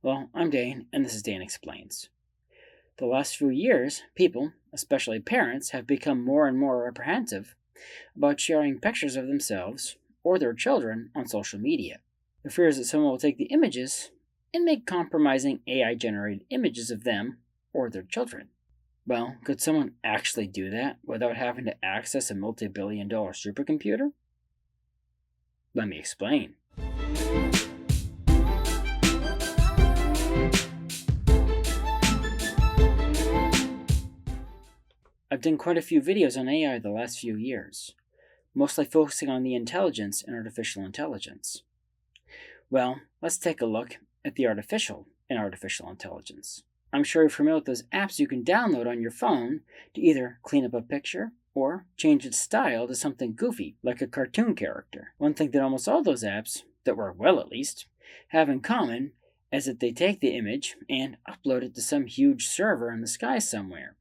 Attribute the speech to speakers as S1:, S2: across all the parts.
S1: Well, I'm Dane, and this is Dan Explains. The last few years, people, especially parents, have become more and more apprehensive about sharing pictures of themselves or their children on social media. The fear is that someone will take the images and make compromising AI generated images of them or their children. Well, could someone actually do that without having to access a multi-billion-dollar supercomputer? Let me explain. I've done quite a few videos on AI the last few years, mostly focusing on the intelligence and artificial intelligence. Well, let's take a look at the artificial in artificial intelligence. I'm sure you're familiar with those apps you can download on your phone to either clean up a picture or change its style to something goofy, like a cartoon character. One thing that almost all those apps, that work well at least, have in common is that they take the image and upload it to some huge server in the sky somewhere,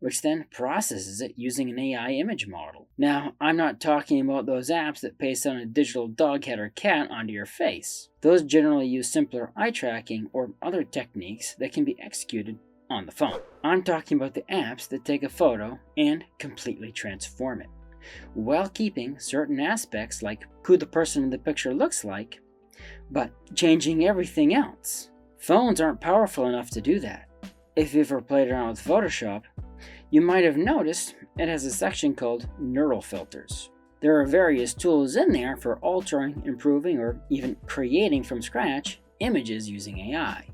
S1: which then processes it using an AI image model. Now, I'm not talking about those apps that paste on a digital dog head or cat onto your face. Those generally use simpler eye tracking or other techniques that can be executed on the phone. I'm talking about the apps that take a photo and completely transform it, while keeping certain aspects like who the person in the picture looks like, but changing everything else. Phones aren't powerful enough to do that. If you've ever played around with Photoshop, you might have noticed it has a section called Neural Filters. There are various tools in there for altering, improving, or even creating from scratch images using AI.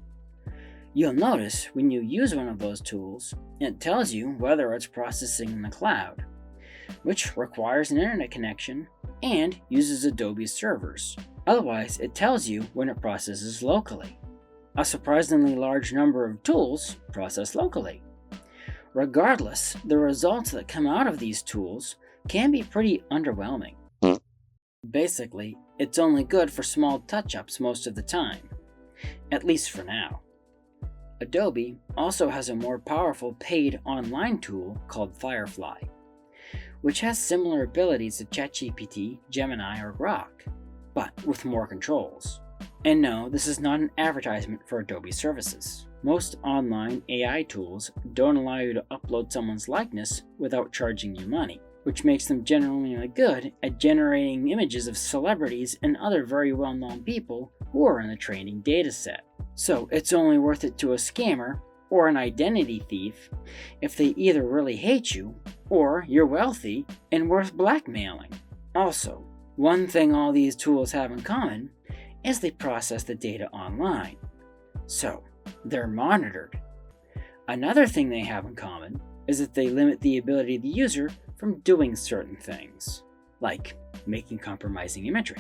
S1: You'll notice when you use one of those tools, it tells you whether it's processing in the cloud, which requires an internet connection and uses Adobe's servers. Otherwise, it tells you when it processes locally. A surprisingly large number of tools process locally. Regardless, the results that come out of these tools can be pretty underwhelming. Basically, it's only good for small touch-ups most of the time, at least for now. Adobe also has a more powerful paid online tool called Firefly, which has similar abilities to ChatGPT, Gemini, or Grok, but with more controls. And no, this is not an advertisement for Adobe services. Most online AI tools don't allow you to upload someone's likeness without charging you money, which makes them generally good at generating images of celebrities and other very well-known people who are in the training dataset. So it's only worth it to a scammer or an identity thief if they either really hate you or you're wealthy and worth blackmailing. Also, one thing all these tools have in common is they process the data online, so they're monitored. Another thing they have in common is that they limit the ability of the user from doing certain things, like making compromising imagery.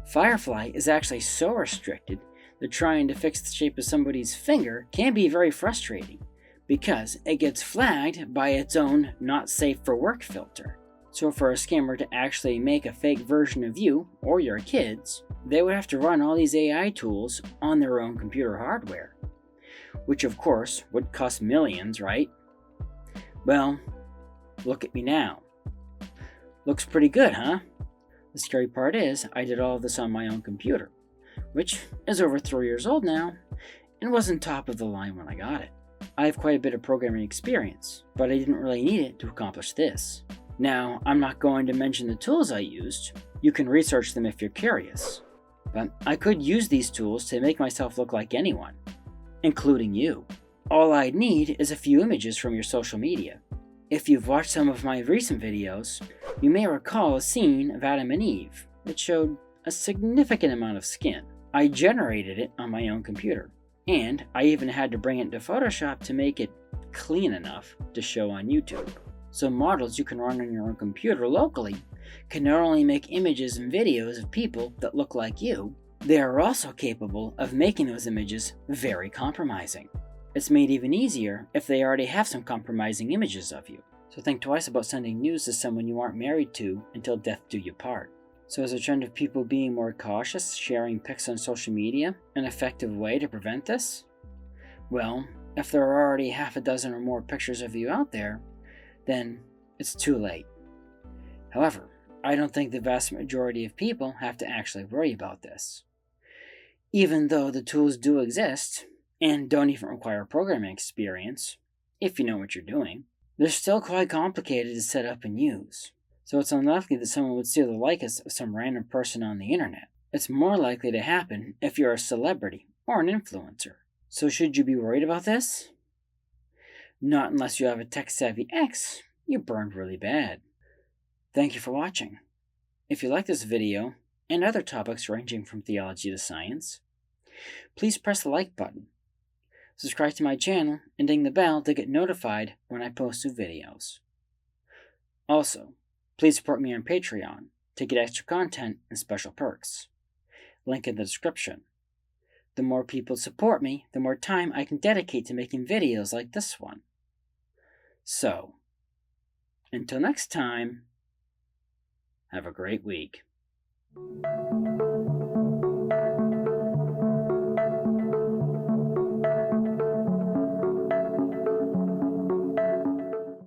S1: Firefly is actually so restricted that trying to fix the shape of somebody's finger can be very frustrating, because it gets flagged by its own not safe for work filter. So for a scammer to actually make a fake version of you or your kids, they would have to run all these AI tools on their own computer hardware, which of course would cost millions, right? Well, look at me now. Looks pretty good, huh? The scary part is I did all of this on my own computer, which is over 3 years old now and wasn't top of the line when I got it. I have quite a bit of programming experience, but I didn't really need it to accomplish this. Now, I'm not going to mention the tools I used. You can research them if you're curious. But I could use these tools to make myself look like anyone, including you. All I'd need is a few images from your social media. If you've watched some of my recent videos, you may recall a scene of Adam and Eve that showed a significant amount of skin. I generated it on my own computer, and I even had to bring it into Photoshop to make it clean enough to show on YouTube. So models you can run on your own computer locally can not only make images and videos of people that look like you, they are also capable of making those images very compromising. It's made even easier if they already have some compromising images of you. So think twice about sending news to someone you aren't married to until death do you part. So is a trend of people being more cautious sharing pics on social media an effective way to prevent this? Well, if there are already half a dozen or more pictures of you out there, then it's too late. However, I don't think the vast majority of people have to actually worry about this. Even though the tools do exist, and don't even require programming experience, if you know what you're doing, they're still quite complicated to set up and use. So it's unlikely that someone would steal the likeness of some random person on the internet. It's more likely to happen if you're a celebrity or an influencer. So should you be worried about this? Not unless you have a tech-savvy ex you burned really bad. Thank you for watching. If you like this video, and other topics ranging from theology to science, please press the like button, subscribe to my channel, and ding the bell to get notified when I post new videos. Also, please support me on Patreon to get extra content and special perks. Link in the description. The more people support me, the more time I can dedicate to making videos like this one. So, until next time, have a great week.